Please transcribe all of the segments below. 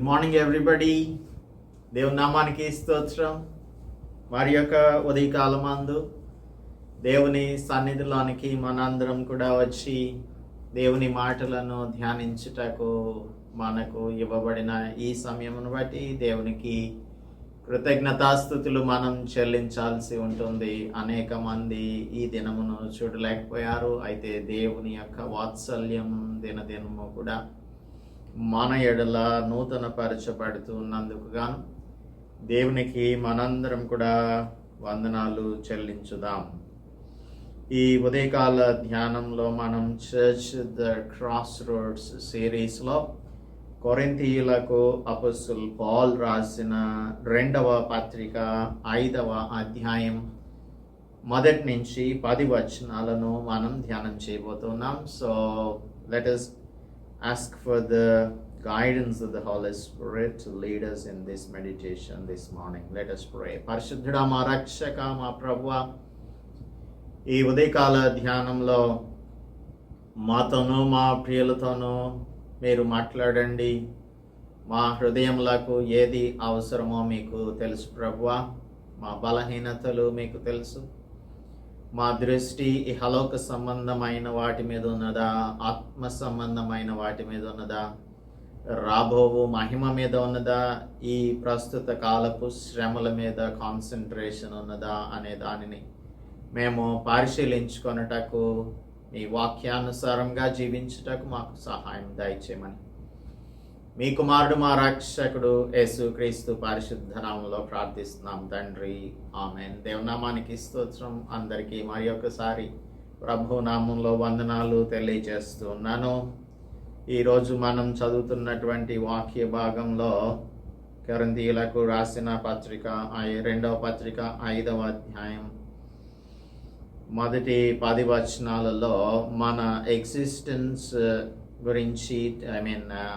Morning everybody. దేవుని నామానికి స్తోత్రం. వారి యొక్క ఉదయకాలమందు దేవుని సన్నిధిలోనికి మనందరం కూడా వచ్చి దేవుని మాటలను ధ్యానించుటకు మనకు ఇవ్వబడిన ఈ సమయమును బట్టి దేవునికి కృతజ్ఞతాస్తుతులు మనం చెల్లించాల్సి ఉంటుంది. అనేక మంది ఈ దినమును చూడలేకపోయారు. అయితే దేవుని యొక్క వాత్సల్యం దినదినము కూడా మన ఎడల నూతన పరచబడుతున్నందుకు గాను దేవునికి మనందరం కూడా వందనాలు చెల్లించుదాం. ఈ ఉదయకాల ధ్యానంలో మనం చర్చ్ ద క్రాస్ రోడ్స్ సిరీస్లో కొరింథీయులకు అపోస్తలుడు పౌలు రాసిన 2వ పత్రిక 5వ అధ్యాయం 1 నుంచి 10 వచనాలను మనం ధ్యానం చేయబోతున్నాం. So let us ask for the guidance of the Holy Spirit to lead us in this meditation this morning. Let us pray. పరిశుద్ధుడా మా రక్షక మా ప్రభువా, ఈ ఉదయకాల ధ్యానంలో మాతోనూ మా ప్రియులతోనూ మీరు మాట్లాడండి. మా హృదయములకు ఏది అవసరమో మీకు తెలుసు ప్రభువా. మా బలహీనతలు మీకు తెలుసు. మా దృష్టి ఇహలోక సంబంధమైన వాటి మీద ఉన్నదా, ఆత్మ సంబంధమైన వాటి మీద ఉన్నదా, రాబోవు మహిమ మీద ఉన్నదా, ఈ ప్రస్తుత కాలపు శ్రమల మీద కాన్సన్ట్రేషన్ ఉన్నదా అనే దానిని మేము పరిశీలించుకొనుటకు, మీ వాక్యానుసారంగా జీవించుటకు మాకు సహాయం దయచేయమని మీ కుమారుడు మా రక్షకుడు యేసుక్రీస్తు పరిశుద్ధ నామములో ప్రార్థిస్తున్నాం తండ్రి, ఆమేన్. దేవునామానికి స్తోత్రం. అందరికీ మరి ఒకసారి ప్రభు నామంలో వందనాలు తెలియజేస్తున్నాను. ఈరోజు మనం చదువుతున్నటువంటి వాక్య భాగంలో కొరింథీయులకు రాసిన పత్రిక 2వ పత్రిక 5వ అధ్యాయం మొదటి 10 వచనాలలో మన ఎగ్జిస్టెన్స్ గురించి,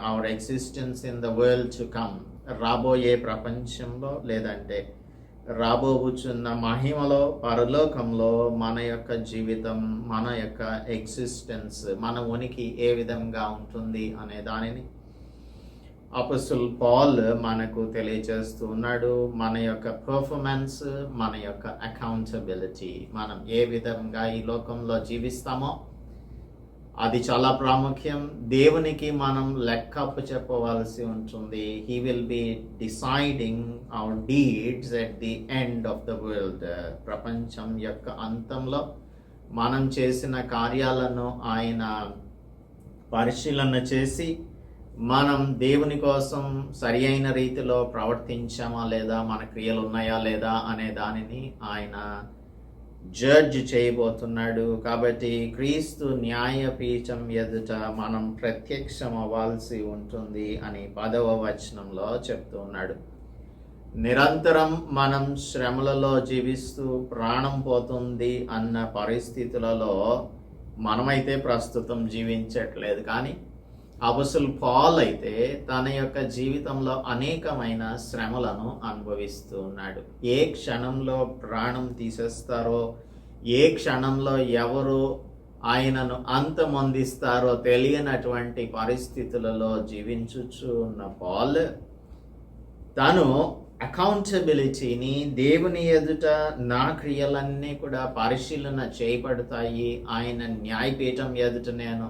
hour existence in the world to come, రాబోయే ప్రపంచంలో లేదంటే రాబోచున్న మహిమలో పరలోకంలో మన యొక్క జీవితం, మన యొక్క ఎగ్జిస్టెన్స్, మన ఉనికి ఏ విధంగా ఉంటుంది అనే దానిని అపోస్తలుడు పౌలు మనకు తెలియజేస్తూ ఉన్నాడు. మన యొక్క పర్ఫార్మెన్స్, మన యొక్క అకౌంటబిలిటీ, మనం ఏ విధంగా ఈ లోకంలో జీవిస్తామో అది చాలా ప్రాముఖ్యం. దేవునికి మనం లెక్కప్పు చెప్పవలసి ఉంటుంది. He will be deciding hour deeds at the end of the world. ప్రపంచం యొక్క అంతంలో మనం చేసిన కార్యాలను ఆయన పరిశీలన చేసి మనం దేవుని కోసం సరి అయిన రీతిలో ప్రవర్తించామా లేదా, మన క్రియలు ఉన్నాయా లేదా అనే దానిని ఆయన జడ్జ్ చేయబోతున్నాడు. కాబట్టి క్రీస్తు న్యాయపీఠం ఎదుట మనం ప్రత్యక్షం అవ్వాల్సి ఉంటుంది అని 10వ వచనంలో చెప్తూ ఉన్నాడు. నిరంతరం మనం శ్రమలలో జీవిస్తూ ప్రాణం పోతుంది అన్న పరిస్థితులలో మనమైతే ప్రస్తుతం జీవించట్లేదు. కానీ అపోస్తలుడు పౌలు అయితే తన యొక్క జీవితంలో అనేకమైన శ్రమలను అనుభవిస్తూ ఉన్నాడు. ఏ క్షణంలో ప్రాణం తీసేస్తారో, ఏ క్షణంలో ఎవరు ఆయనను అంతమొందిస్తారో తెలియనటువంటి పరిస్థితులలో జీవించుచు ఉన్న పౌలు తను అకౌంటబిలిటీని, దేవుని ఎదుట నా క్రియలన్నీ కూడా పరిశీలన చేయబడతాయి, ఆయన న్యాయపీఠం ఎదుట నేను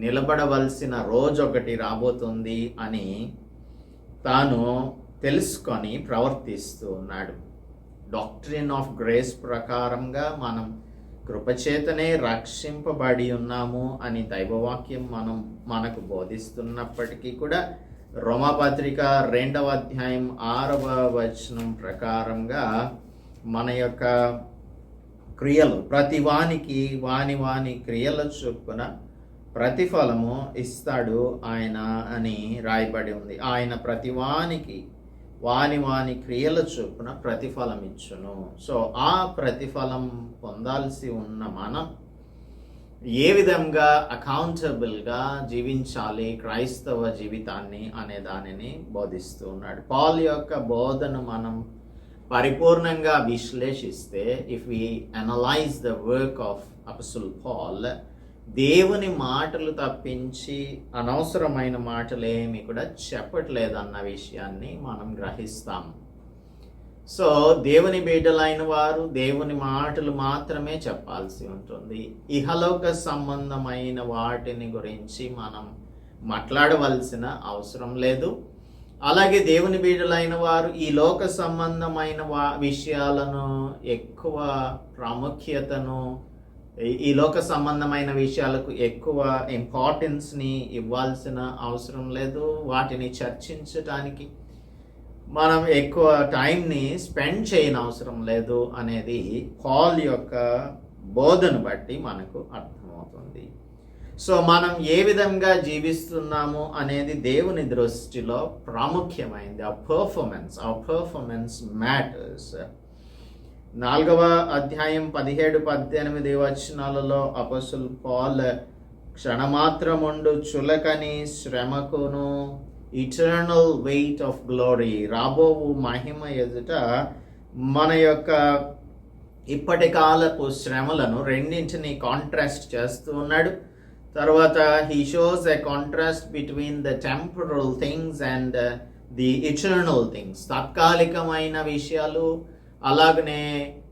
నిలబడవలసిన రోజు ఒకటి రాబోతుంది అని తాను తెలుసుకొని ప్రవర్తిస్తూ ఉన్నాడు. డాక్ట్రిన్ ఆఫ్ గ్రేస్ ప్రకారంగా మనం కృపచేతనే రక్షింపబడి ఉన్నాము అని దైవవాక్యం మనకు బోధిస్తున్నప్పటికీ కూడా రోమాపత్రిక 2వ అధ్యాయం 6వ వచనం ప్రకారంగా మన యొక్క క్రియలు ప్రతి వానికి వాని క్రియల చొప్పున ప్రతిఫలము ఇస్తాడు ఆయన అని రాయబడి ఉంది. ఆయన ప్రతివానికి వాని క్రియల చొప్పున ప్రతిఫలం ఇచ్చును. సో ఆ ప్రతిఫలం పొందాల్సి ఉన్న మనం ఏ విధంగా అకౌంటబుల్గా జీవించాలి క్రైస్తవ జీవితాన్ని అనే దానిని బోధిస్తూ ఉన్నాడు. పౌలు యొక్క బోధను మనం పరిపూర్ణంగా విశ్లేషిస్తే, if we analyze the work of apostle Paul, దేవుని మాటలు తప్పించి అనవసరమైన మాటలు ఏమి కూడా చెప్పట్లేదన్న విషయాన్ని మనం గ్రహిస్తాం. సో దేవుని బిడ్డలైన వారు దేవుని మాటలు మాత్రమే చెప్పాల్సి ఉంటుంది. ఇహలోక సంబంధమైన వాటిని గురించి మనం మాట్లాడవలసిన అవసరం లేదు. అలాగే దేవుని బిడ్డలైన వారు ఈ లోక సంబంధమైన విషయాలను ఎక్కువ ప్రాముఖ్యతను, ఈ లోక సంబంధమైన విషయాలకు ఎక్కువ ఇంపార్టెన్స్ని ఇవ్వాల్సిన అవసరం లేదు. వాటిని చర్చించటానికి మనం ఎక్కువ టైంని స్పెండ్ చేయని అవసరం లేదు అనేది పాల్ యొక్క బోధను బట్టి మనకు అర్థమవుతుంది. సో మనం ఏ విధంగా జీవిస్తున్నాము అనేది దేవుని దృష్టిలో ప్రాముఖ్యమైనది. ఆ పర్ఫార్మెన్స్ మ్యాటర్స్. 4వ అధ్యాయం 17-18 వచనాలలో అపోస్తలుడు పాల్ క్షణమాత్రముండు చులకని శ్రమకును ఇటర్నల్ వెయిట్ ఆఫ్ గ్లోరీ, రాబోవు మహిమ ఎదుట మన యొక్క ఇప్పటి కాలపు శ్రమలను రెండింటిని కాంట్రాస్ట్ చేస్తూ ఉన్నాడు. తర్వాత he shows a contrast between the temporal things and the eternal things. తాత్కాలికమైన విషయాలు అలాగనే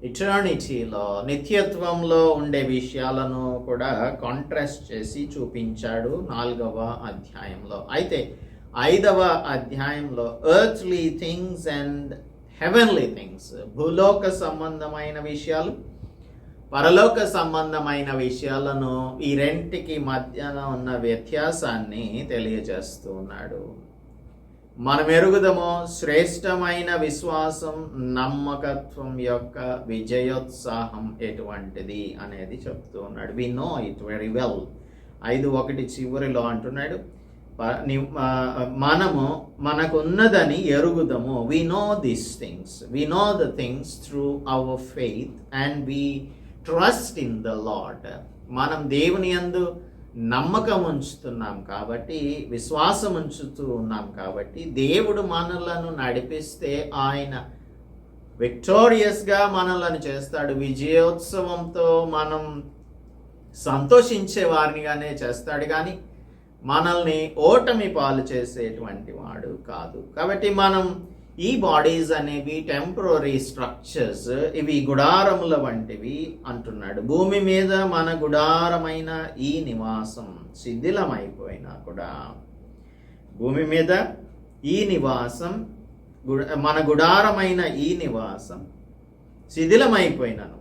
ఇటర్నిటీలో నిత్యత్వంలో ఉండే విషయాలను కూడా కాంట్రాస్ట్ చేసి చూపించాడు 4వ అధ్యాయంలో. అయితే 5వ అధ్యాయంలో earthly things and heavenly things, భూలోక సంబంధమైన విషయాలు పరలోక సంబంధమైన విషయాలను, ఈ రెంటికి మధ్యన ఉన్న వ్యత్యాసాన్ని తెలియజేస్తూ ఉన్నాడు. మనం ఎరుగుదమో శ్రేష్టమైన విశ్వాసం నమ్మకత్వం యొక్క విజయోత్సాహం ఎటువంటిది అనేది చెప్తూ ఉన్నాడు. We know it very well. 5:1 చివరిలో అంటున్నాడు, మనకున్నదని ఎరుగుదము. We know this things, we know the things through our faith and we trust in the Lord. మనం దేవుని యందు నమ్మకం ఉంచుతున్నాం కాబట్టి, విశ్వాసం ఉంచుతూ ఉన్నాం కాబట్టి, దేవుడు మనలను నడిపిస్తే ఆయన విక్టోరియస్గా మనలను చేస్తాడు. విజయోత్సవంతో మనం సంతోషించే వారినిగానే చేస్తాడు, కానీ మనల్ని ఓటమి పాలు చేసేటువంటి వాడు కాదు. కాబట్టి మనం ఈ బాడీస్ అనేవి టెంపరరీ స్ట్రక్చర్స్, ఇవి గుడారముల వంటివి అంటున్నాడు. భూమి మీద మన గుడారమైన ఈ నివాసం శిథిలమైపోయినా కూడా, భూమి మీద ఈ నివాసం, మన గుడారమైన ఈ నివాసం శిథిలమైపోయినను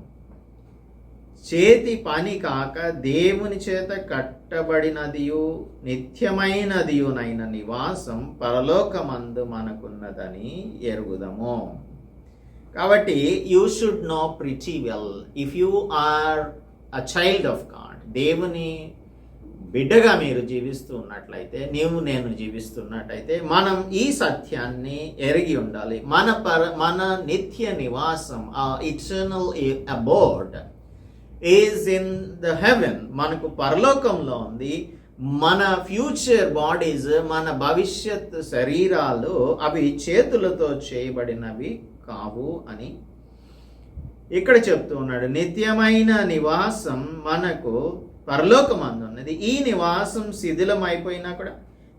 చేతి పని కాక దేవుని చేత కట్టబడినదియు నిత్యమైనదియునైన నివాసం పరలోకమందు మనకున్నదని ఎరుగుదము. కాబట్టి you should know pretty well, if you are a child of God, దేవుని బిడ్డగా మీరు జీవిస్తూ ఉన్నట్లయితే, నేను జీవిస్తున్నట్టయితే, మనం ఈ సత్యాన్ని ఎరిగి ఉండాలి. మన నిత్య నివాసం, eternal అబోర్డ్ is in the heaven, మనకు పరలోకంలో ఉంది. మన ఫ్యూచర్ బాడీస్, మన భవిష్యత్ శరీరాలు అవి చేతులతో చేయబడినవి కావు అని ఇక్కడ చెప్తూ ఉన్నాడు. నిత్యమైన నివాసం మనకు పరలోకమందు ఉన్నది. ఈ నివాసం శిథిలమైపోయినా కూడా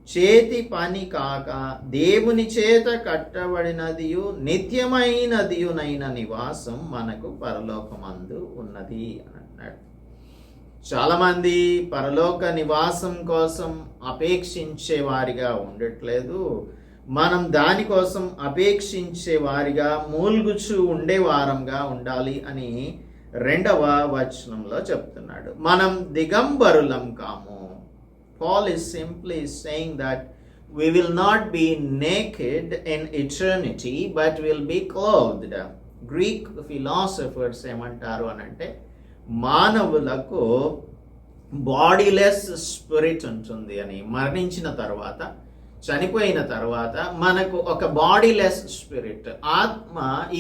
చేతి పని కాక దేవుని చేత కట్టబడినదియు నిత్యమైనదియునైన నివాసం మనకు పరలోకమందు ఉన్నది అని అన్నాడు. చాలామంది పరలోక నివాసం కోసం అపేక్షించే వారిగా ఉండట్లేదు. మనం దానికోసం అపేక్షించే వారిగా మూల్గుచు ఉండే వారంగా ఉండాలి అని 2వ వచనంలో చెప్తున్నాడు. మనం దిగంబరులం కాము. Paul is simply saying that we will not be naked in eternity, but will be clothed. Greek philosophers ఏమంటారు అని అంటే, మానవులకు బాడీలెస్ స్పిరిట్ ఉంటుంది అని. మరణించిన తర్వాత, చనిపోయిన తర్వాత మనకు ఒక బాడీలెస్ స్పిరిట్,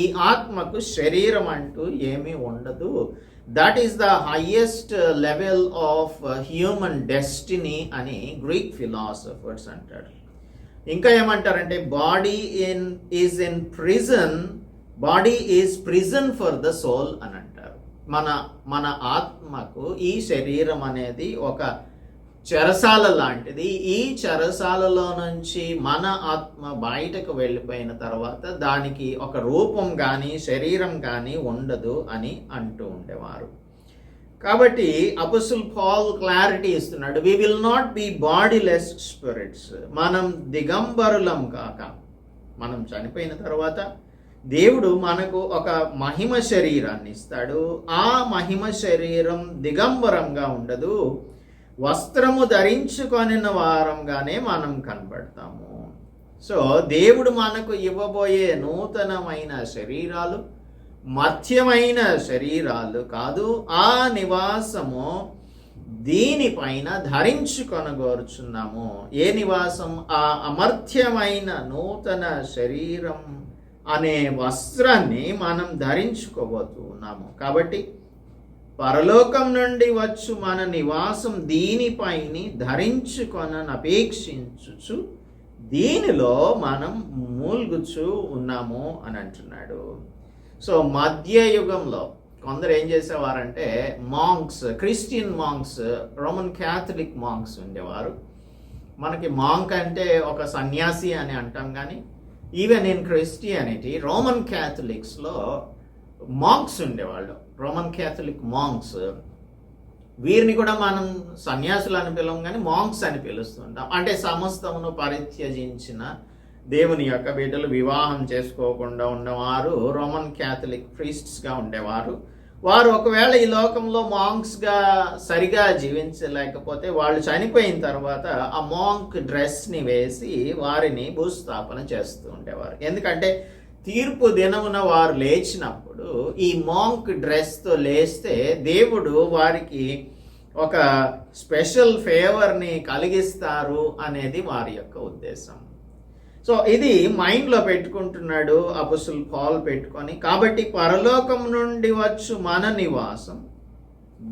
ఈ ఆత్మకు శరీరం అంటూ ఏమీ ఉండదు. That is the highest level of human destiny అని గ్రీక్ ఫిలాసఫర్స్ అంటారు. ఇంకా ఏమంటారంటే, body is in prison, body is prison for the soul అని అంటారు. మన మన ఆత్మకు ఈ శరీరం అనేది ఒక చెరసాల లాంటిది. ఈ చెరసాలలో నుంచి మన ఆత్మ బయటకు వెళ్ళిపోయిన తర్వాత దానికి ఒక రూపం కానీ శరీరం కానీ ఉండదు అని అంటూ ఉండేవారు. కాబట్టి అపోస్టల్ పాల్ క్లారిటీ ఇస్తున్నాడు, we will not be bodiless spirits. మనం దిగంబరులం కాక, మనం చనిపోయిన తర్వాత దేవుడు మనకు ఒక మహిమ శరీరాన్ని ఇస్తాడు. ఆ మహిమ శరీరం దిగంబరంగా ఉండదు, వస్త్రము ధరించుకొనిన వారంగానే మనం కనబడతాము. సో దేవుడు మనకు ఇవ్వబోయే నూతనమైన శరీరాలు మర్త్యమైన శరీరాలు కాదు. ఆ నివాసము దీనిపైన ధరించుకొనగోరుచున్నాము. ఏ నివాసం? ఆ అమర్త్యమైన నూతన శరీరం అనే వస్త్రాన్ని మనం ధరించుకోబోతున్నాము. కాబట్టి పరలోకం నుండి వచ్చు మన నివాసం దీనిపైన ధరించుకొననపేక్షించుచు దీనిలో మనం మూల్గుచు ఉన్నాము అని అంటున్నాడు. సో మధ్యయుగంలో కొందరు ఏం చేసేవారంటే monks, Christian monks, Roman Catholic monks ఉండేవారు. మనకి మాంక్ అంటే ఒక సన్యాసి అని అంటాం, కానీ ఈవెన్ ఇన్ క్రిస్టియానిటీ రోమన్ క్యాథలిక్స్లో మాంక్స్ ఉండేవాళ్ళు, రోమన్ క్యాథలిక్ మాంక్స్. వీరిని కూడా మనం సన్యాసులు అని పిలవం, కానీ మాంక్స్ అని పిలుస్తుంటాం. అంటే సమస్తమును పరిత్యజించిన దేవుని యొక్క బిడ్డలు, వివాహం చేసుకోకుండా ఉన్నవారు రోమన్ క్యాథలిక్ ప్రీస్ట్స్గా ఉండేవారు. వారు ఒకవేళ ఈ లోకంలో మాంక్స్గా సరిగా జీవించలేకపోతే వాళ్ళు చనిపోయిన తర్వాత ఆ మాంక్ డ్రెస్ని వేసి వారిని భూస్థాపన చేస్తూ ఉండేవారు. ఎందుకంటే తీర్పు దినమున వారు లేచినప్పుడు ఈ మాంక్ డ్రెస్తో లేస్తే దేవుడు వారికి ఒక స్పెషల్ ఫేవర్ని కలిగిస్తారు అనేది వారి యొక్క ఉద్దేశం. సో ఇది మైండ్లో పెట్టుకుంటున్నాడు అపోస్టల్ పాల్ పెట్టుకొని. కాబట్టి పరలోకం నుండి వచ్చు మన నివాసం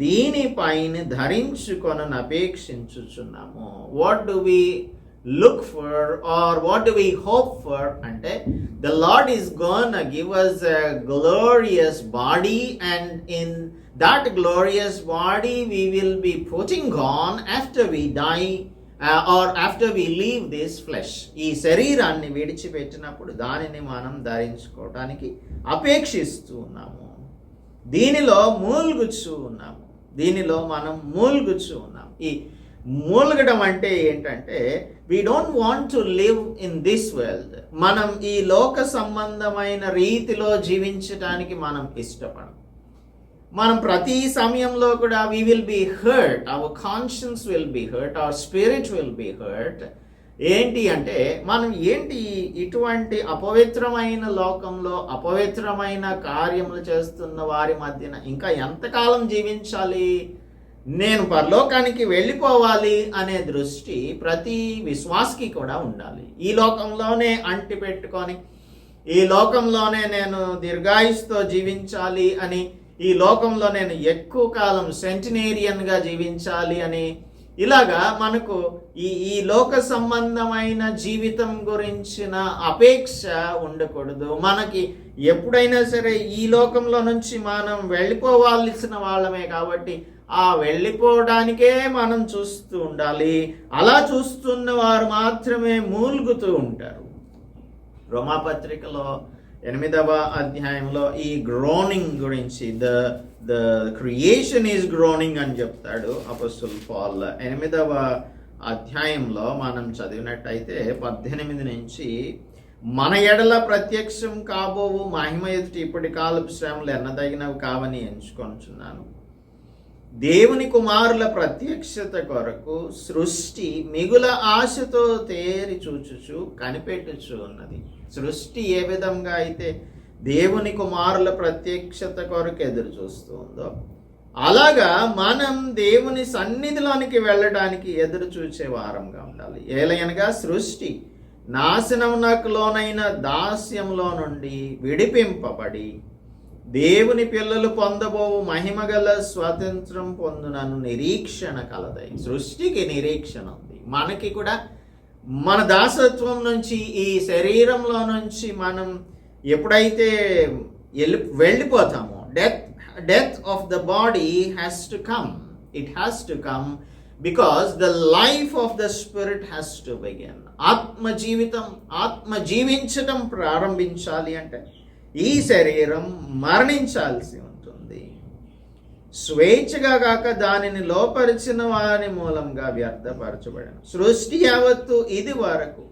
దీనిపైన ధరించుకొనని అపేక్షించుచున్నాము. What do we look for or what do we hope for? అంటే the Lord is gonna give us a glorious body, and in that glorious body we will be putting on after we die or after we leave this flesh. ఈ శరీరాన్ని విడిచిపెట్టినప్పుడు దానిని మనం ధరించుకోవడానికి అపేక్షిస్తూ ఉన్నాము. దీనిలో మూల్గుచూ ఉన్నాము. దీనిలో మనం మూల్గుచూ ఉన్నాం. ఈ మూలగడం అంటే ఏంటంటే we don't want to live in this world. మనం ఈ లోక సంబంధమైన రీతిలో జీవించడానికి మనం ఇష్టపడం. మనం ప్రతి సమయంలో కూడా we will be hurt, hour conscience will be hurt, hour spirit will be hurt. ఏంటి అంటే మనం ఇటువంటి అపవిత్రమైన లోకంలో అపవిత్రమైన కార్యములు చేస్తున్న వారి మధ్యన ఇంకా ఎంతకాలం జీవించాలి? నేను పరలోకానికి వెళ్ళిపోవాలి అనే దృష్టి ప్రతి విశ్వాసికి కూడా ఉండాలి. ఈ లోకంలోనే అంటి పెట్టుకొని ఈ లోకంలోనే నేను దీర్ఘాయుస్తో జీవించాలి అని, ఈ లోకంలో నేను ఎక్కువ కాలం సెంటినేరియన్గా జీవించాలి అని, ఇలాగా మనకు ఈ లోక సంబంధమైన జీవితం గురించిన అపేక్ష ఉండకూడదు. మనకి ఎప్పుడైనా సరే ఈ లోకంలో నుంచి మనం వెళ్ళిపోవాల్సిన వాళ్ళమే కాబట్టి ఆ వెళ్ళిపోవడానికే మనం చూస్తూ ఉండాలి. అలా చూస్తున్న వారు మాత్రమే మూల్గుతూ ఉంటారు. రోమాపత్రికలో 8వ అధ్యాయంలో ఈ గ్రోనింగ్ గురించి ద క్రియేషన్ ఈజ్ గ్రోనింగ్ అని చెప్తాడు అపోస్టల్ పాల్. 8వ అధ్యాయంలో మనం చదివినట్టయితే 18 నుంచి, మన ఎడల ప్రత్యక్షం కాబోవు మహిమ ఎదుటి ఇప్పటి కాలపు శ్రమలు ఎన్నదగినవి కావని ఎంచుకొనుచున్నాను. దేవుని కుమారుల ప్రత్యక్షత కొరకు సృష్టి మిగుల ఆశతో తేరి చూచుచు కనిపెట్టుచు ఉన్నది. సృష్టి ఏ విధంగా అయితే దేవుని కుమారుల ప్రత్యక్షత కొరకు ఎదురు చూస్తుందో, అలాగా మనం దేవుని సన్నిధిలోనికి వెళ్ళడానికి ఎదురు చూచే వారంగా ఉండాలి. ఏలయనగా సృష్టి నాశనమునకు లోనైన దాస్యంలో నుండి విడిపింపబడి దేవుని పిల్లలు పొందబోవు మహిమగల స్వాతంత్రం పొందునను నిరీక్షణ కలదై. సృష్టికి నిరీక్షణ ఉంది. మనకి కూడా మన దాసత్వం నుంచి, ఈ శరీరంలో నుంచి మనం ఎప్పుడైతే వెళ్ళిపోతామో, death death of the body has to come. It has to come because the life of the spirit has to begin. ఆత్మ జీవించటం ప్రారంభించాలి అంటే ఈ శరీరం మరణించాల్సి ఉంటుంది. స్వేచ్ఛగా కాక దానిని లోపరిచిన వారి మూలంగా వ్యర్థపరచబడను. సృష్టి యావత్తు ఇది వరకు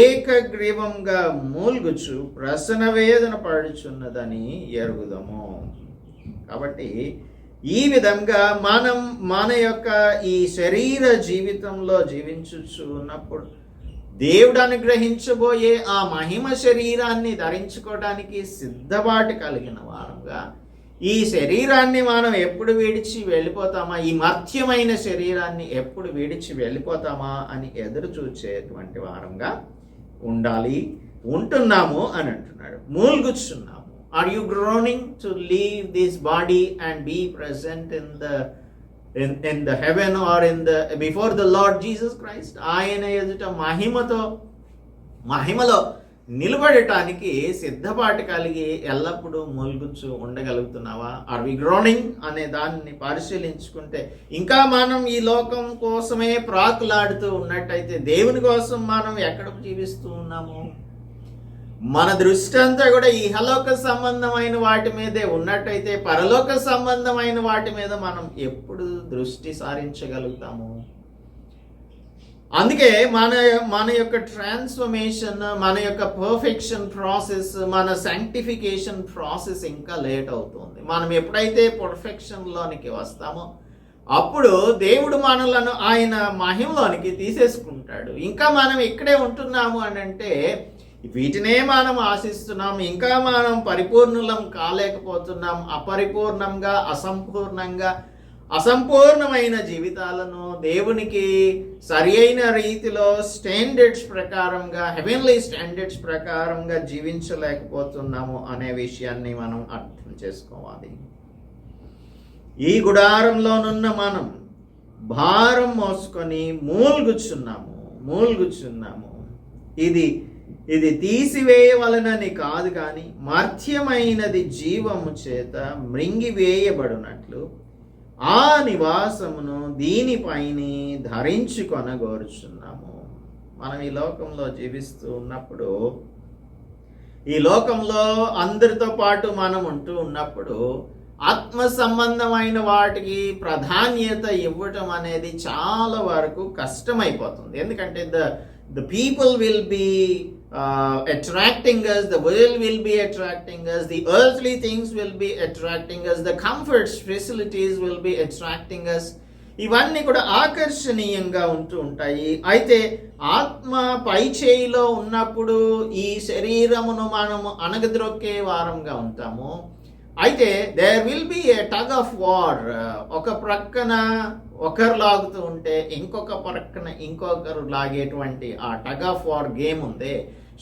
ఏకగ్రీవంగా మూల్గుచు ప్రసన వేదన పడుచున్నదని ఎరుగుదము. కాబట్టి ఈ విధంగా మనం మన యొక్క ఈ శరీర జీవితంలో జీవించుచు ఉన్నప్పుడు దేవుడు అనుగ్రహించబోయే ఆ మహిమ శరీరాన్ని ధరించుకోవడానికి సిద్ధపాటు కలిగిన వారంగా ఈ శరీరాన్ని మనం ఎప్పుడు విడిచి వెళ్ళిపోతామా, ఈ మర్త్యమైన శరీరాన్ని ఎప్పుడు విడిచి వెళ్ళిపోతామా అని ఎదురు చూచేటువంటి వారంగా ఉంటున్నాము అని అంటున్నాడు. మూల్గుచున్నాము. Are you groaning to leave this body and be present in the heaven or before the Lord Jesus Christ? ఆయన ఎదుట మహిమలో నిలబడటానికి సిద్ధపాటు కలిగి ఎల్లప్పుడూ మూల్గుచ్చు ఉండగలుగుతున్నావా? ఆర్ వి గ్రోనింగ్ అనే దాన్ని పరిశీలించుకుంటే, ఇంకా మనం ఈ లోకం కోసమే ప్రాకులాడుతూ ఉన్నట్టయితే దేవుని కోసం మనం ఎక్కడ జీవిస్తూ ఉన్నాము? మన దృష్టి అంతా కూడా ఇహలోక సంబంధమైన వాటి మీదే ఉన్నట్టయితే పరలోక సంబంధమైన వాటి మీద మనం ఎప్పుడు దృష్టి సారించగలుగుతాము? అందుకే మన యొక్క ట్రాన్స్ఫర్మేషన్, మన యొక్క పర్ఫెక్షన్ ప్రాసెస్, మన సాంక్టిఫికేషన్ ప్రాసెస్ ఇంకా లేట్ అవుతుంది. మనం ఎప్పుడైతే పర్ఫెక్షన్లోనికి వస్తామో అప్పుడు దేవుడు మనలను ఆయన మహిమలోనికి తీసేసుకుంటాడు. ఇంకా మనం ఇక్కడే ఉంటున్నాము అని అంటే వీటినే మనం ఆశిస్తున్నాం, ఇంకా మనం పరిపూర్ణులం కాలేకపోతున్నాం. అపరిపూర్ణంగా, అసంపూర్ణమైన జీవితాలను దేవునికి సరి అయిన రీతిలో స్టాండర్డ్స్ ప్రకారంగా, హెవెన్లీ స్టాండర్డ్స్ ప్రకారంగా జీవించలేకపోతున్నాము అనే విషయాన్ని మనం అర్థం చేసుకోవాలి. ఈ గుడారంలోనున్న మనం భారం మోసుకొని మూల్గుచున్నాము. ఇది తీసివేయవలనని కాదు కానీ మర్త్యమైనది జీవము చేత మృంగివేయబడినట్లు ఆ నివాసమును దీనిపైన ధరించుకొనగోరుచున్నాము. మనం ఈ లోకంలో జీవిస్తూ ఉన్నప్పుడు, ఈ లోకంలో అందరితో పాటు మనం ఉంటూ ఉన్నప్పుడు ఆత్మ సంబంధమైన వాటికి ప్రాధాన్యత ఇవ్వటం అనేది చాలా వరకు కష్టమైపోతుంది. ఎందుకంటే the people will be attracting us, the world will be attracting us, the earthly things will be attracting us, the comforts, facilities will be attracting us. ఇవన్నీ కూడా ఆకర్షణీయంగా ఉంటూ ఉంటాయి. అయితే ఆత్మ పై చేయిలో ఉన్నప్పుడు ఈ శరీరమును మనము అణగద్రొక్కే వారంగా ఉంటాము. అయితే there will be a tug of war. ఒక ప్రక్కన ఒకరు లాగుతూ ఉంటే ఇంకొక ప్రక్కన ఇంకొకరు లాగేటువంటి ఆ టగ్ ఆఫ్ వార్ గేమ్ ఉంది.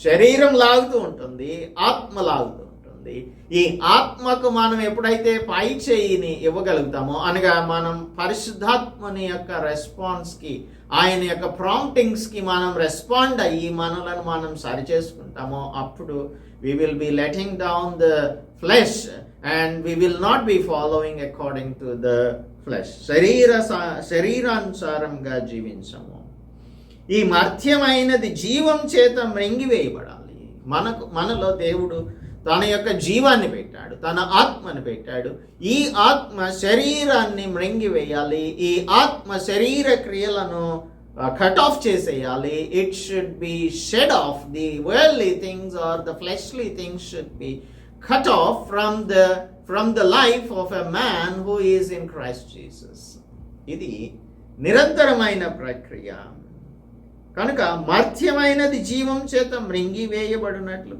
శరీరం లాగుతూ ఉంటుంది, ఆత్మ లాగుతూ ఉంటుంది. ఈ ఆత్మకు మనం ఎప్పుడైతే పై చేయిని ఇవ్వగలుగుతామో, అనగా మనం పరిశుద్ధాత్మని యొక్క రెస్పాన్స్కి, ఆయన యొక్క ప్రాంప్టింగ్స్కి మనం రెస్పాండ్ అయ్యి మనలను మనం సరిచేసుకుంటామో అప్పుడు we will be letting down the flesh and we will not be following according to the flesh. శరీరానుసారంగా జీవించము. ఈ మర్త్యమైనది జీవం చేత మృంగివేయబడాలి. మనలో దేవుడు తన యొక్క జీవాన్ని పెట్టాడు, తన ఆత్మని పెట్టాడు. ఈ ఆత్మ శరీరాన్ని మృంగివేయాలి. ఈ ఆత్మ శరీర క్రియలను cut off చేసేయాలి. It should be shed off. The worldly things or the fleshly things should be cut off from the life of a man who is in Christ Jesus. ఇది నిరంతరమైన ప్రక్రియ. కనుక మర్త్యమైనది జీవం చేత మృంగివేయబడినట్లు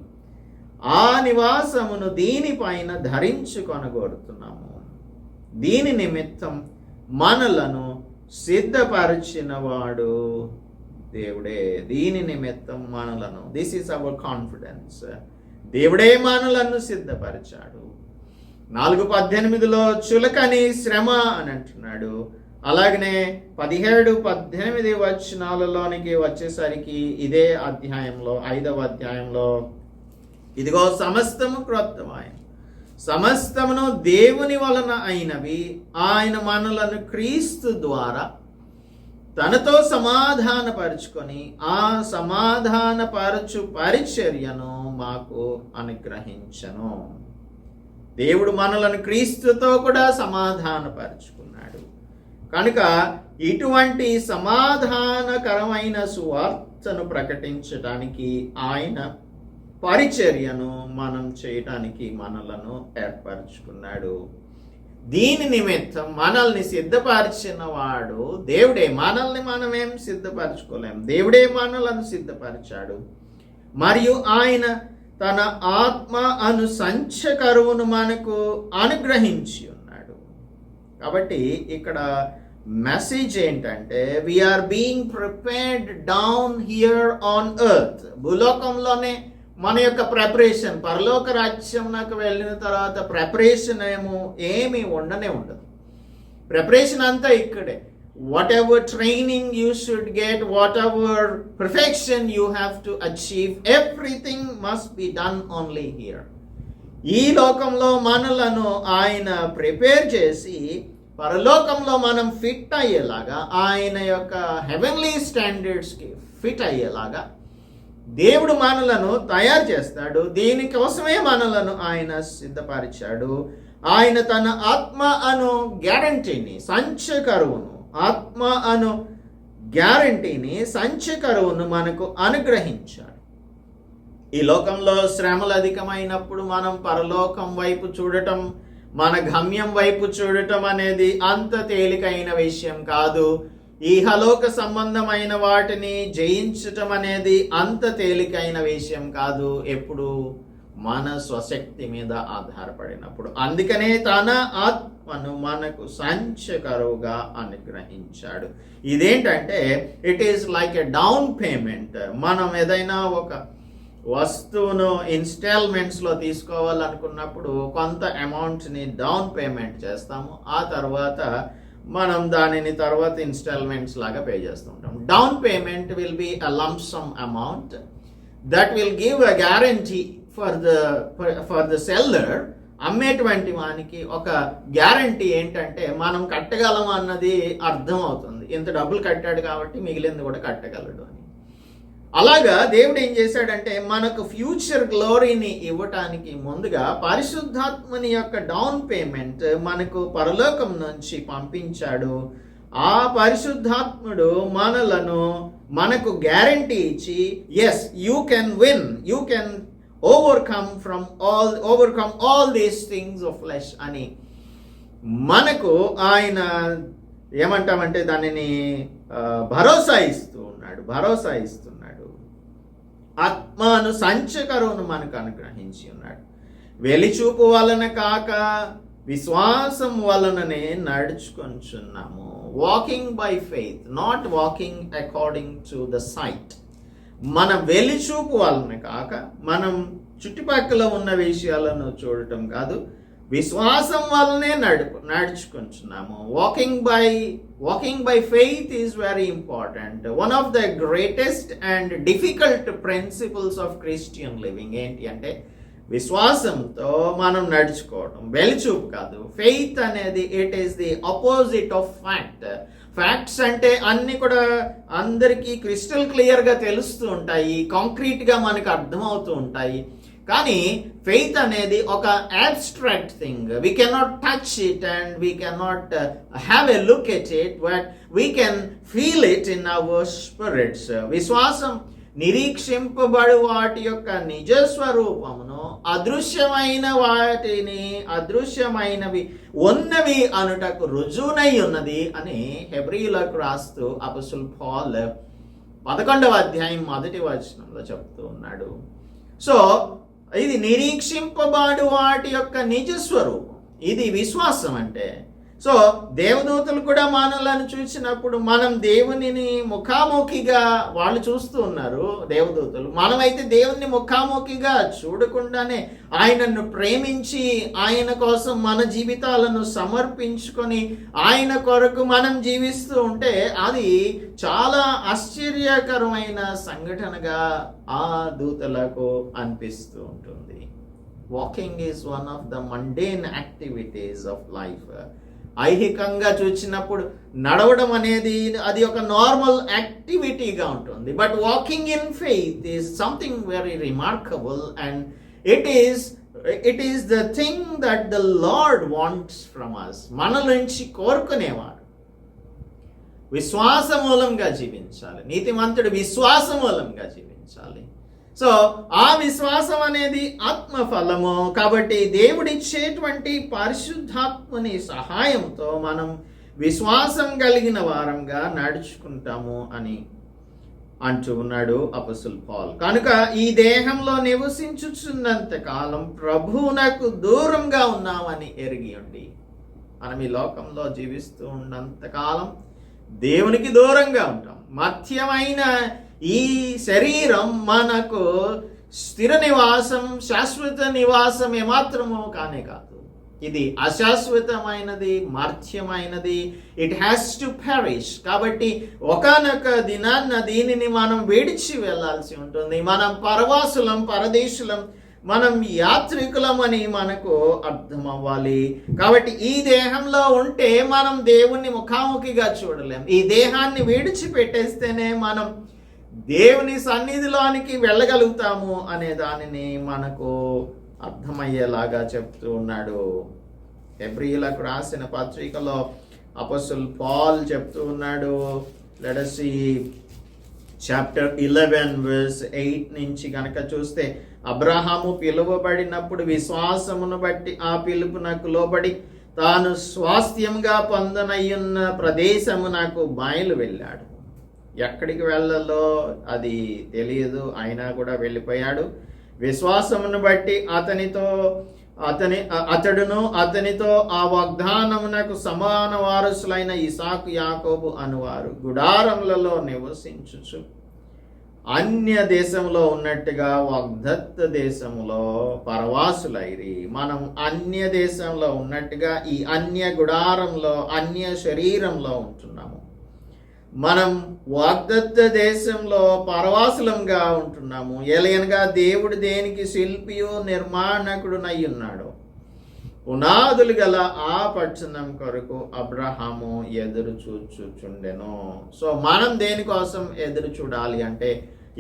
ఆ నివాసమును దీనిపైన ధరించుకొనగోరుతున్నాము. దీని నిమిత్తం మనలను సిద్ధపరిచినవాడు దేవుడే. దీని నిమిత్తం మనలను, దిస్ ఈస్ అవర్ కాన్ఫిడెన్స్, దేవుడే మనలను సిద్ధపరిచాడు. 4:18 చులకని శ్రమ అని అంటున్నాడు. అలాగనే 17-18 వచనాలలోనికి వచ్చేసరికి ఇదే అధ్యాయంలో 5వ అధ్యాయంలో ఇదిగో సమస్తము క్రొత్తమాయను, సమస్తమును దేవుని వలన అయినవి, ఆయన మనలను క్రీస్తు ద్వారా తనతో సమాధానపరుచుకొని ఆ సమాధానపరచు పరిచర్యను మాకు అనుగ్రహించను. దేవుడు మనలను క్రీస్తుతో కూడా సమాధానపరుచుకున్నాడు కనుక ఇటువంటి సమాధానకరమైన సువార్తను ప్రకటించడానికి ఆయన పరిచర్యను మనం చేయటానికి మనలను ఏర్పరచుకున్నాడు. దీని నిమిత్తం మనల్ని సిద్ధపరిచిన వాడు దేవుడే. మనల్ని మనమేం సిద్ధపరచుకోలేం, దేవుడే మనలను సిద్ధపరిచాడు. మరియు ఆయన తన ఆత్మ అను సంచకరువును మనకు అనుగ్రహించి ఉన్నాడు. కాబట్టి ఇక్కడ మెసేజ్ ఏంటంటే we are being prepared down here on earth. భూలోకంలోనే మన యొక్క ప్రిపరేషన్, పరలోక రాజ్యంలోకి వెళ్ళిన తర్వాత ప్రిపరేషన్ ఏమీ ఉండదు. ప్రిపరేషన్ అంతా ఇక్కడే. What ever training you should get, what ever perfection you have to achieve, everything must be done only here. ఈ లోకంలో మనలను ఆయన ప్రిపేర్ చేసి పరలోకంలో మనం ఫిట్ అయ్యేలాగా, ఆయన యొక్క హెవెన్లీ స్టాండర్డ్స్కి ఫిట్ అయ్యేలాగా దేవుడు మనలను తయారు చేస్తాడు. దీనికోసమే మనలను ఆయన సిద్ధపరిచాడు. ఆయన తన ఆత్మ అను గ్యారంటీని, ఆత్మ అను గ్యారంటీని, సంచకరువును మనకు అనుగ్రహించాడు. ఈ లోకంలో శ్రమలు అధికమైనప్పుడు మనం పరలోకం వైపు చూడటం, మన గమ్యం వైపు చూడటం అనేది అంత తేలికైన విషయం కాదు. ఇహలోక సంబంధమైన వాటిని జయించటం అనేది అంత తేలికైన విషయం కాదు, ఎప్పుడు మన స్వశక్తి మీద ఆధారపడినప్పుడు. అందుకనే తన ఆత్మను మనకు సంచకరువుగా అనుగ్రహించాడు. ఇదేంటంటే it is like a down payment. మనం ఏదైనా ఒక వస్తువును ఇన్స్టాల్మెంట్స్లో తీసుకోవాలనుకున్నప్పుడు కొంత అమౌంట్ని డౌన్ పేమెంట్ చేస్తాము, ఆ తర్వాత మనం దానిని తర్వాత ఇన్స్టాల్మెంట్స్ లాగా పే చేస్తుంటాం. Down payment will be a lump sum amount that will give a guarantee for the seller. అమ్మేటువంటి వానికి ఒక గ్యారంటీ ఏంటంటే మనం కట్టగలం అన్నది అర్థం అవుతుంది. ఇంత డబ్బులు కట్టాడు కాబట్టి మిగిలింది కూడా కట్టగలడు అని. అలాగా దేవుడు ఏం చేశాడంటే మనకు ఫ్యూచర్ గ్లోరీని ఇవ్వటానికి ముందుగా పరిశుద్ధాత్మని యొక్క డౌన్ పేమెంట్ మనకు పరలోకం నుంచి పంపించాడు. ఆ పరిశుద్ధాత్ముడు మనకు గ్యారంటీ ఇచ్చి, yes you can win, you can overcome all these things of flesh అని మనకు ఆయన ఏమంటామంటే దానిని భరోసా ఇస్తున్నాడు. ఆత్మను సంచకరువును మనకు అనుగ్రహించి ఉన్నాడు. వెలిచూపు వలన కాక విశ్వాసం వలననే నడుచుకొంచున్నాము. Walking by faith, not walking according to the sight. మన వెలిచూపు వలన కాక, మనం చుట్టుపక్కల ఉన్న విషయాలను చూడటం కాదు, విశ్వాసం వల్లనే నడుచుకుంటున్నాము. Walking by faith is very important. One of the greatest and difficult principles of Christian living ఏంటి అంటే విశ్వాసంతో మనం నడుచుకోవడం, వెలిచూపు కాదు. ఫెయిత్ అనేది it is the opposite of fact. Facts అంటే అన్ని కూడా అందరికీ క్రిస్టల్ క్లియర్గా తెలుస్తూ ఉంటాయి, కాంక్రీట్గా మనకు అర్థమవుతూ ఉంటాయి. కానీ ఫెయిత్ అనేది ఒక abstract thing. We cannot touch it and we cannot have a look at it, but we can feel it in our spirits. విశ్వాసం నిరీక్షింపబడు వాటి యొక్క నిజస్వరూపమును, అదృశ్యమైనవి ఉన్నవి అనుటకు రుజువునై ఉన్నది అని హెబ్రీయులకు రాస్తూ అపొస్తలుడు పౌలు 11వ అధ్యాయం 1వ వచనంలో చెప్తూ ఉన్నాడు. సో ఇది నిరీక్షింపబడు వాటి యొక్క నిజస్వరూపం, ఇది విశ్వాసం అంటే. సో దేవదూతలు కూడా మనలను చూసినప్పుడు మనం దేవునిని ముఖాముఖిగా, వాళ్ళు చూస్తూ ఉన్నారు దేవదూతలు, మనమైతే దేవుని ముఖాముఖిగా చూడకుండానే ఆయనను ప్రేమించి ఆయన కోసం మన జీవితాలను సమర్పించుకొని ఆయన కొరకు మనం జీవిస్తూ ఉంటే అది చాలా ఆశ్చర్యకరమైన సంఘటనగా ఆ దూతలకు అనిపిస్తూ ఉంటుంది. Walking is one of the mundane activities of life. ఐహికంగా చూసినప్పుడు నడవడం అనేది అది ఒక నార్మల్ యాక్టివిటీగా ఉంటుంది. But walking in faith is something very remarkable and it is the thing that the Lord wants from us. మన నుంచి కోరుకునేవాడు విశ్వాస మూలంగా జీవించాలి. నీతిమంతుడు విశ్వాస మూలంగా జీవించాలి. సో ఆ విశ్వాసం అనేది ఆత్మఫలము. కాబట్టి దేవుడిచ్చేటువంటి పరిశుద్ధాత్మని సహాయంతో మనం విశ్వాసం కలిగిన వారంగా నడుచుకుంటాము అని అంటూ ఉన్నాడు అపొస్తలుడు పౌలు. కనుక ఈ దేహంలో నివసించుచున్నంత కాలం ప్రభువునకు దూరంగా ఉన్నామని ఎరిగి ఉండి, మనం ఈ లోకంలో జీవిస్తూ ఉన్నంత కాలం దేవునికి దూరంగా ఉంటాం. మధ్యమైన ఈ శరీరం మనకు స్థిర నివాసం, శాశ్వత నివాసం ఏమాత్రము కానే కాదు. ఇది అశాశ్వతమైనది, మర్త్యమైనది. It has to perish. కాబట్టి ఒకానొక దినాన్న దీనిని మనం విడిచి వెళ్ళాల్సి ఉంటుంది. మనం పరవాసులం, పరదేశులం, మనం యాత్రికులం అని మనకు అర్థం అవ్వాలి. కాబట్టి ఈ దేహంలో ఉంటే మనం దేవుణ్ణి ముఖాముఖిగా చూడలేం. ఈ దేహాన్ని విడిచిపెట్టేస్తేనే మనం దేవుని సన్నిధిలోనికి వెళ్ళగలుగుతాము అనే దానిని మనకు అర్థమయ్యేలాగా చెప్తూ ఉన్నాడు. హెబ్రీయులకు రాసిన పత్రికలో అపొస్తలుడు పౌలు చెప్తూ ఉన్నాడు. Let us see chapter 11 verse 8 నుంచి గనక చూస్తే, అబ్రహాము పిలువబడినప్పుడు విశ్వాసమును బట్టి ఆ పిలుపునకు లోబడి తాను స్వాస్థ్యంగా పొందనయ్యున్న ప్రదేశమునకు బయలు వెళ్ళాడు. ఎక్కడికి వెళ్ళాలో అది తెలియదు, అయినా కూడా వెళ్ళిపోయాడు. విశ్వాసమును బట్టి అతడును అతనితో ఆ వాగ్దానమునకు సమాన వారసులైన ఇసాకు, యాకోబు అనువారు గుడారములలో నివసించుచు అన్య దేశంలో ఉన్నట్టుగా వాగ్దత్త దేశంలో పరవాసులైరి. మనం అన్య దేశంలో ఉన్నట్టుగా ఈ అన్య గుడారంలో, అన్య శరీరంలో ఉంటున్నాము. మనం వాగ్దత్త దేశంలో పరవాసులంగా ఉంటున్నాము. ఎలయనగా దేవుడు దేనికి శిల్పియు నిర్మాణకుడునై ఉన్నాడు. పునాదులు గల ఆ పట్టణం కొరకు అబ్రహాము ఎదురు చూచుచుండెను. సో మనం దేనికోసం ఎదురు చూడాలి అంటే,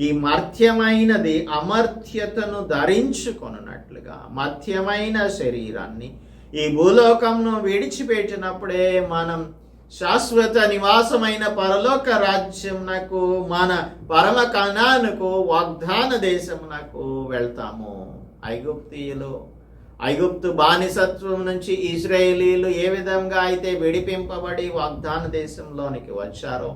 ఈ మర్త్యమైనది అమర్త్యతను ధరించుకొనున్నట్లుగా మధ్యమైన శరీరాన్ని ఈ భూలోకంను విడిచిపెట్టినప్పుడే మనం శాశ్వత నివాసమైన పరలోక రాజ్యమునకు, మన పరమ కనానుకు, వాగ్దాన దేశమునకు వెళ్తాము. ఐగుప్తు బానిసత్వం నుంచి ఇశ్రాయేలీలు ఏ విధంగా అయితే విడిపింపబడి వాగ్దాన దేశంలోనికి వచ్చారో,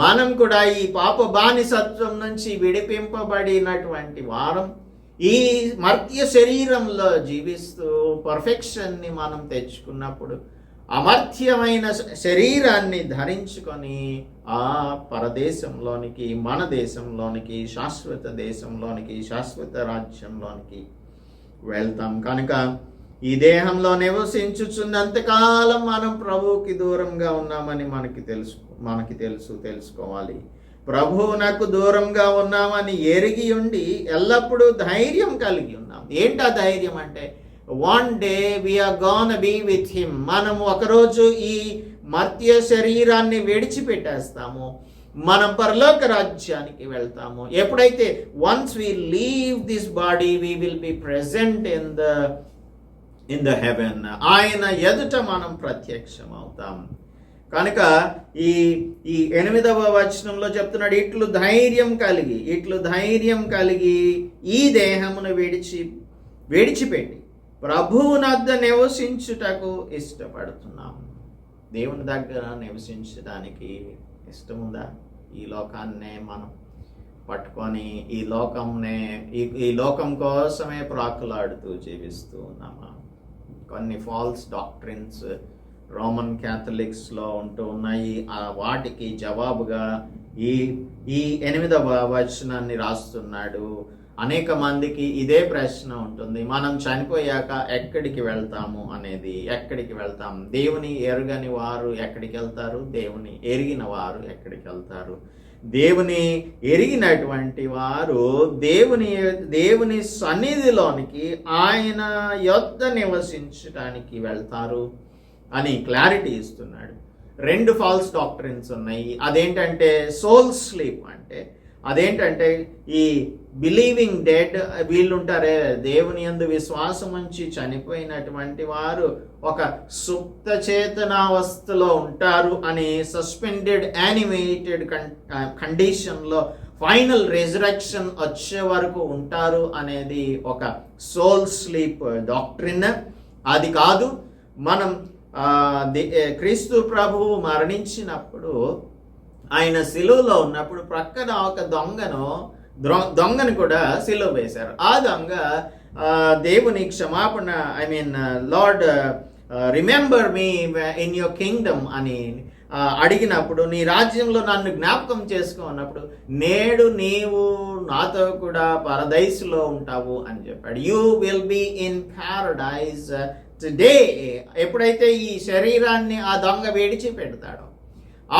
మనం కూడా ఈ పాప బానిసత్వం నుంచి విడిపింపబడినటువంటి వారం ఈ మర్త్య శరీరంలో జీవిస్తూ పర్ఫెక్షన్ని మనం తెచ్చుకున్నప్పుడు అమర్త్యమైన శరీరాన్ని ధరించుకొని ఆ పరదేశంలోనికి, మన దేశంలోనికి, శాశ్వత దేశంలోనికి, శాశ్వత రాజ్యంలోనికి వెళ్తాం. కనుక ఈ దేహంలో నివసించుచున్నంతకాలం మనం ప్రభువుకి దూరంగా ఉన్నామని తెలుసుకోవాలి. ప్రభువునకు దూరంగా ఉన్నామని ఎరిగి ఉండి ఎల్లప్పుడూ ధైర్యం కలిగి ఉన్నాం. ఏంటా ధైర్యం అంటే, one day we're gonna be with him. మనం ఒకరోజు ఈ మర్త్య శరీరాన్ని విడిచిపెట్టేస్తాము, మనం పరలోక రాజ్యానికి వెళ్తాము. ఎప్పుడైతే once we leave this body we will be present in the heaven. ఆయన ఎదుట మనం ప్రత్యక్షం అవుతాం. కనుక ఈ 8వ వచనంలో చెప్తున్నాడు, ఇట్లు ధైర్యం కలిగి ఈ దేహమును విడిచిపెట్టి ప్రభువునద్ద నివసించుటకు ఇష్టపడుతున్నాం. దేవుని దగ్గర నివసించడానికి ఇష్టముందా? ఈ లోకాన్నే మనం పట్టుకొని ఈ లోకం కోసమే ప్రాకులాడుతూ జీవిస్తూ ఉన్నామా? కొన్ని ఫాల్స్ డాక్ట్రిన్స్ రోమన్ క్యాథలిక్స్లో ఉంటూ ఉన్నాయి. వాటికి జవాబుగా ఈ 8వ వచనాన్ని రాస్తున్నాడు. అనేక మందికి ఇదే ప్రశ్న ఉంటుంది, మనం చనిపోయాక ఎక్కడికి వెళ్తాము అనేది. ఎక్కడికి వెళ్తాం? దేవుని ఎరుగని వారు ఎక్కడికి వెళ్తారు? దేవుని ఎరిగిన వారు ఎక్కడికి వెళ్తారు? దేవుని ఎరిగినటువంటి వారు దేవుని సన్నిధిలోనికి ఆయన యొద్ద నివసించడానికి వెళ్తారు అని క్లారిటీ ఇస్తున్నాడు. 2 ఫాల్స్ డాక్ట్రిన్స్ ఉన్నాయి. అదేంటంటే సోల్ స్లీప్ అంటే అదేంటంటే ఈ బిలీవింగ్ డెడ్ వీళ్ళుంటారే, దేవుని యందు విశ్వాసం ఉంచి చనిపోయినటువంటి వారు ఒక సుప్త చేతనావస్థలో ఉంటారు అని సస్పెండెడ్ యానిమేటెడ్ కండిషన్లో ఫైనల్ రెజరక్షన్ వచ్చే వరకు ఉంటారు అనేది ఒక సోల్ స్లీప్ డాక్ట్రిన్. అది కాదు, మనం క్రీస్తు ప్రభువు మరణించినప్పుడు ఆయన సిలువలో ఉన్నప్పుడు ప్రక్కన ఒక దొంగను కూడా సిలువ వేశారు. ఆ దొంగ దేవుని క్షమాపణ lord remember me in your Kingdom అని అడిగినప్పుడు, నీ రాజ్యంలో నన్ను జ్ఞాపకం చేసుకో అన్నప్పుడు, నేడు నీవు నాతో కూడా పరదైసులో ఉంటావు అని చెప్పాడు. You will be in paradise today. ఎప్పుడైతే ఈ శరీరాన్ని ఆ దొంగ విడిచి పెడతాడో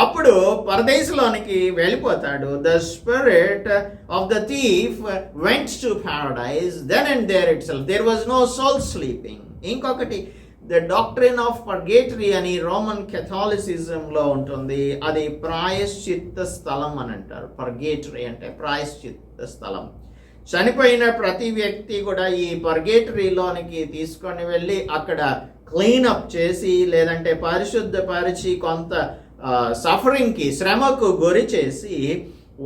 అప్పుడు పరదేశంలోనికి వెళ్ళిపోతాడు. The spirit of the thief went to paradise then and there itself there was no soul sleeping. ఇంకొకటి ద డాక్ట్రిన్ ఆఫ్ పర్గేటరీ అని రోమన్ కెథాలిసిజంలో ఉంటుంది. అది ప్రాయశ్చిత్త స్థలం అని అంటారు. పర్గేటరీ అంటే ప్రాయశ్చిత్త స్థలం. చనిపోయిన ప్రతి వ్యక్తి కూడా ఈ పర్గేటరీలోనికి తీసుకొని వెళ్ళి అక్కడ క్లీనప్ చేసి లేదంటే పరిశుద్ధపరిచి కొంత సఫరింగ్కి శ్రమకు గురి చేసి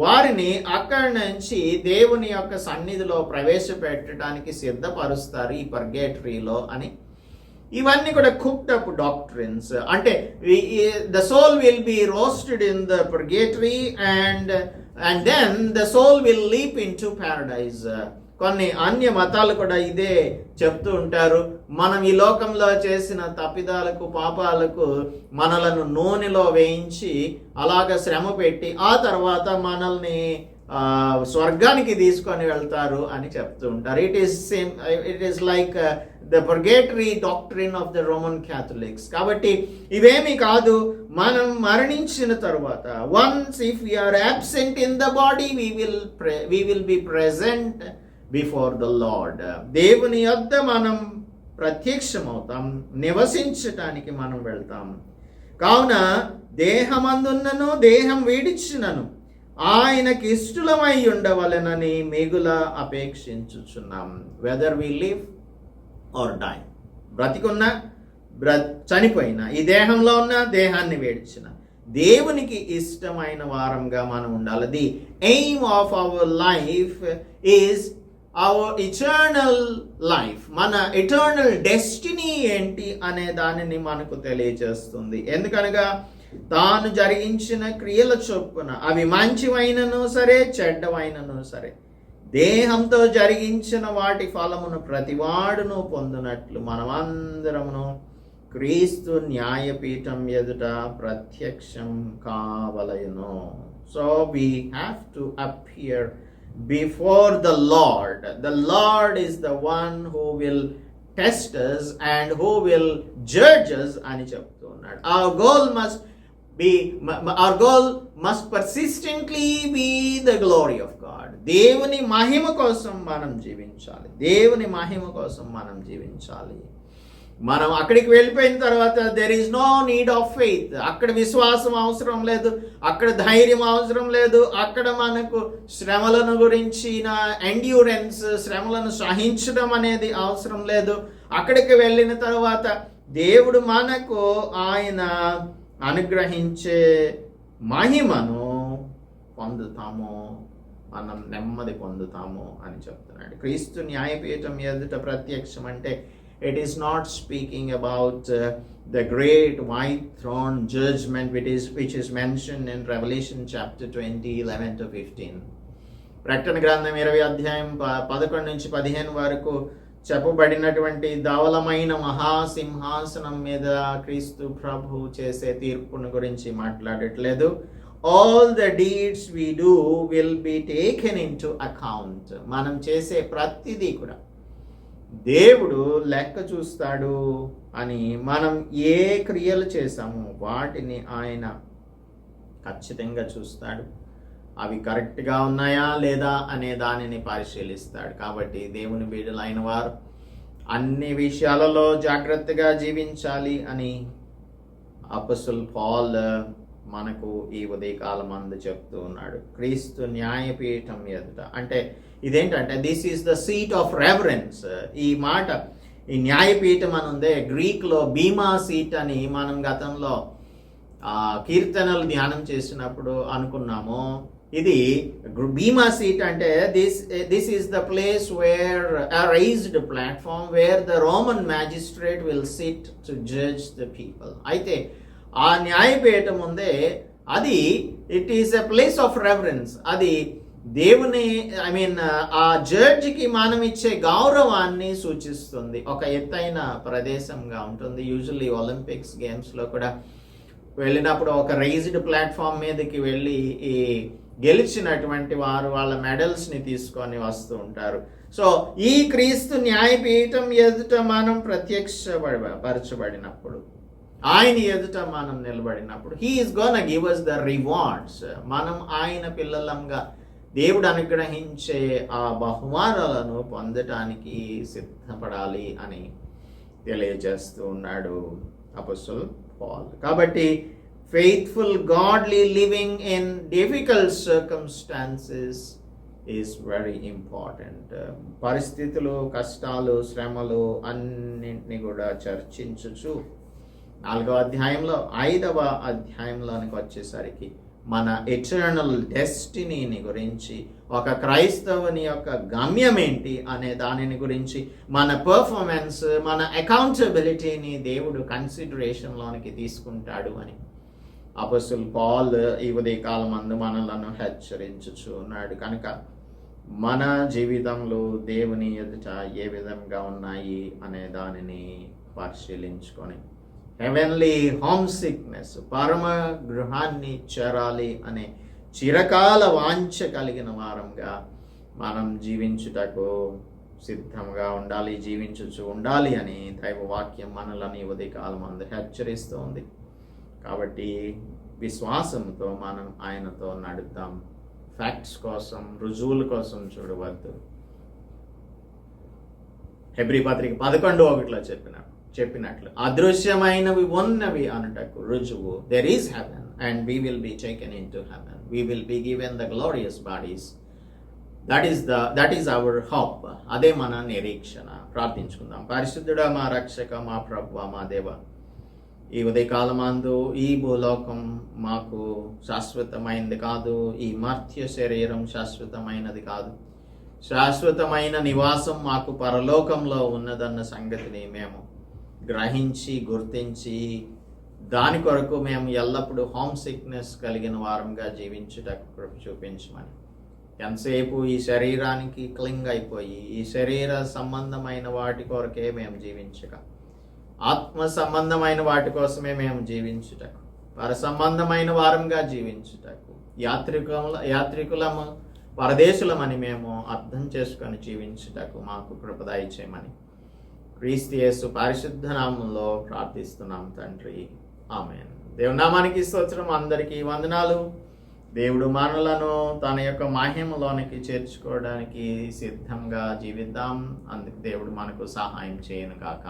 వారిని అక్కడి నుంచి దేవుని యొక్క సన్నిధిలో ప్రవేశపెట్టడానికి సిద్ధపరుస్తారు ఈ పర్గేటరీలో అని. ఇవన్నీ కూడా కుక్డ్ అప్ డాక్ట్రిన్స్. అంటే the soul will be roasted in the purgatory and then the soul will leap into paradise. కొన్ని అన్య మతాలు కూడా ఇదే చెప్తూ ఉంటారు. మనం ఈ లోకంలో చేసిన తప్పిదాలకు పాపాలకు మనలను నూనెలో వేయించి అలాగ శ్రమ పెట్టి ఆ తర్వాత మనల్ని స్వర్గానికి తీసుకొని వెళ్తారు అని చెప్తూ ఉంటారు. It is like the purgatory doctrine of the Roman Catholics. కాబట్టి ఇవేమి కాదు, మనం మరణించిన తర్వాత once if we're absent in the body we will be present before the Lord. దేవుని యొద్ద మనం ప్రత్యక్షమవుతాం, నివసించటానికి మనం వెళ్తాం. కావున దేహమందున్నను దేహం వీడిచ్చినను ఆయనకి ఇష్టలమై ఉండవలెనని మిగుల అపేక్షించుచున్నాం. Whether we live or die, బ్రతికున్నా చనిపోయినా, ఈ దేహంలో ఉన్న దేహాన్ని వేడిచిన దేవునికి ఇష్టమైన వారంగా మనం ఉండాలి. The aim of our life is our eternal life. మన ఇటర్నల్ డెస్టినీ ఏంటి అనే దానిని మనకు తెలియజేస్తుంది. ఎందుకనగా తాను జరిగించిన క్రియల చొప్పున అవి మంచివైనను సరే చెడ్డవైనను సరే దేహంతో జరిగించిన వాటి ఫలమును ప్రతివాడును పొందినట్లు మనమందరమును క్రీస్తు న్యాయపీఠం ఎదుట ప్రత్యక్షం కావలయును. So we have to appear before the Lord. The Lord is the one who will test us and who will judge us అని చెప్తూ ఉన్నాడు. Our goal must persistently be the glory of God. దేవుని మహిమ కోసం మనం జీవించాలి. దేవుని మహిమ కోసం మనం జీవించాలి. మనం అక్కడికి వెళ్ళిపోయిన తర్వాత there is no need of faith. అక్కడ విశ్వాసం అవసరం లేదు, అక్కడ ధైర్యం అవసరం లేదు, అక్కడ మనకు శ్రమలను గురించిన ఎండ్యూరెన్స్, శ్రమలను సహించడం అనేది అవసరం లేదు. అక్కడికి వెళ్ళిన తర్వాత దేవుడు మనకు ఆయన అనుగ్రహించే మహిమను పొందుతాము, మనం నెమ్మది పొందుతాము అని చెప్తున్నాడు. క్రీస్తు న్యాయపీఠం ఎదుట ప్రత్యక్షం అంటే it is not speaking about the great white throne judgment which is mentioned in Revelation chapter 20, 11 to 15. ప్రకటన గ్రంథం 20 అధ్యాయం 11 నుంచి 15 వరకు చెప్పబడినటువంటి ధవలమైన మహాసింహాసనం మీద క్రీస్తు ప్రభు చేసే తీర్పును గురించి మాట్లాడట్లేదు. All the deeds we do will be taken into account. మనం చేసే ప్రతిదీ కూడా దేవుడు లెక్క చూస్తాడు అని, మనం ఏ క్రియలు చేశామో వాటిని ఆయన ఖచ్చితంగా చూస్తాడు. అవి కరెక్ట్గా ఉన్నాయా లేదా అనే దానిని పరిశీలిస్తాడు. కాబట్టి దేవుని బిడ్డలైన వారు అన్ని విషయాలలో జాగ్రత్తగా జీవించాలి అని అపోస్తలుడు పౌల్ మనకు ఈ ఉదయకాలం అందు చెప్తూ ఉన్నాడు. క్రీస్తు న్యాయపీఠం ఎదుట అంటే ఇదేంటంటే this is the seat of reverence. ఈ మాట, ఈ న్యాయపీఠం అని ఉందే, గ్రీక్లో బీమా సీట్ అని మనం గతంలో కీర్తనలు ధ్యానం చేసినప్పుడు అనుకున్నాము. ఇది బీమా సీట్ అంటే this is the place where a raised platform where the Roman magistrate will sit to judge the people. అయితే ఆ న్యాయపీఠం ఉందే, అది it is a place of reference. అది దేవుని ఆ జడ్జికి మనం ఇచ్చే గౌరవాన్ని సూచిస్తుంది. ఒక ఎత్తైన ప్రదేశంగా ఉంటుంది. యూజువల్లీ ఒలింపిక్స్ గేమ్స్లో కూడా వెళ్ళినప్పుడు ఒక రైజ్డ్ ప్లాట్ఫామ్ మీదకి వెళ్ళి ఈ గెలిచినటువంటి వారు వాళ్ళ మెడల్స్ని తీసుకొని వస్తూ ఉంటారు. సో ఈ క్రీస్తు న్యాయపీఠం ఎదుట మనం ప్రత్యక్షపరచబడినప్పుడు, ఆయన ఎదుట మనం నిలబడినప్పుడు, he is gonna give us the rewards. మనం ఆయన పిల్లలంగా దేవుడు అనుగ్రహించే ఆ బహుమానాలను పొందటానికి సిద్ధపడాలి అని తెలియజేస్తూ ఉన్నాడు అపోస్తలుడు పౌల్. కాబట్టి faithful godly living in difficult circumstances is very important. పరిస్థితులు, కష్టాలు, శ్రమలు అన్నింటినీ కూడా చర్చించుచు 4వ అధ్యాయంలో 5వ అధ్యాయంలోనికి వచ్చేసరికి మన ఎటర్నల్ డెస్టినీని గురించి, ఒక క్రైస్తవుని యొక్క గమ్యం ఏంటి అనే దానిని గురించి, మన పర్ఫార్మెన్స్, మన అకౌంటబిలిటీని దేవుడు కన్సిడరేషన్లోనికి తీసుకుంటాడు అని అపోస్తలుడు పౌల్ ఈ ఉదయకాలం అందు మనలను హెచ్చరించుచు ఉన్నాడు. కనుక మన జీవితంలో దేవుని ఎదుట ఏ విధంగా ఉన్నాయి అనే దానిని పరిశీలించుకొని హెవెన్లీ హోమ్ సిక్నెస్, పరమ గృహాన్ని చేరాలి అనే చిరకాల వాంఛ కలిగిన వారంగా మనం జీవించుటకు సిద్ధంగా ఉండాలి, జీవించుచు ఉండాలి అని దైవ వాక్యం మనలని ఉదయకాలం అందు హెచ్చరిస్తోంది. కాబట్టి విశ్వాసంతో మనం ఆయనతో నడుద్దాం. ఫ్యాక్ట్స్ కోసం, రుజువుల కోసం చూడవద్దు. హెబ్రీ పత్రిక 11:1 చెప్పినట్లు అదృశ్యమైనవి ఉన్నవి అనుటకు రుజువు, there is heaven and we will be taken in to heaven, we will be given the glorious bodies. That is our hope. అదే మన నిరీక్షణ. ప్రార్థించుకుందాం. పరిశుద్ధుడా, మా రక్షక, మా ప్రభువా, మా దేవ, ఈ ఉదయకాలమందు ఈ భూలోకం మాకు శాశ్వతమైనది కాదు, ఈ మర్త్య శరీరం శాశ్వతమైనది కాదు. శాశ్వతమైన నివాసం మాకు పరలోకంలో ఉన్నదన్న సంగతిని మేము గ్రహించి, గుర్తించి, దాని కొరకు మేము ఎల్లప్పుడూ హోమ్ సిక్నెస్ కలిగిన వారంగా జీవించుటకు కృప చూపించమని, ఎంతసేపు ఈ శరీరానికి క్లింగ్ అయిపోయి ఈ శరీర సంబంధమైన వాటి కొరకే మేము జీవించక, ఆత్మ సంబంధమైన వాటి కోసమే మేము జీవించుటకు, పర సంబంధమైన వారంగా జీవించుటకు, యాత్రికులము, పరదేశులమని మేము అర్థం చేసుకొని జీవించుటకు మాకు కృప దయచేయమని క్రీస్తు యేసు పరిశుద్ధ నామములో ప్రార్థిస్తున్నాం తండ్రి. ఆమేన్. దేవుని నామానికి స్తోత్రం. అందరికీ వందనాలు. దేవుడు మనలను తన యొక్క మహిమలోనికి చేర్చుకోవడానికి సిద్ధంగా జీవిద్దాం. అందుకు దేవుడు మనకు సహాయం చేయను గాక.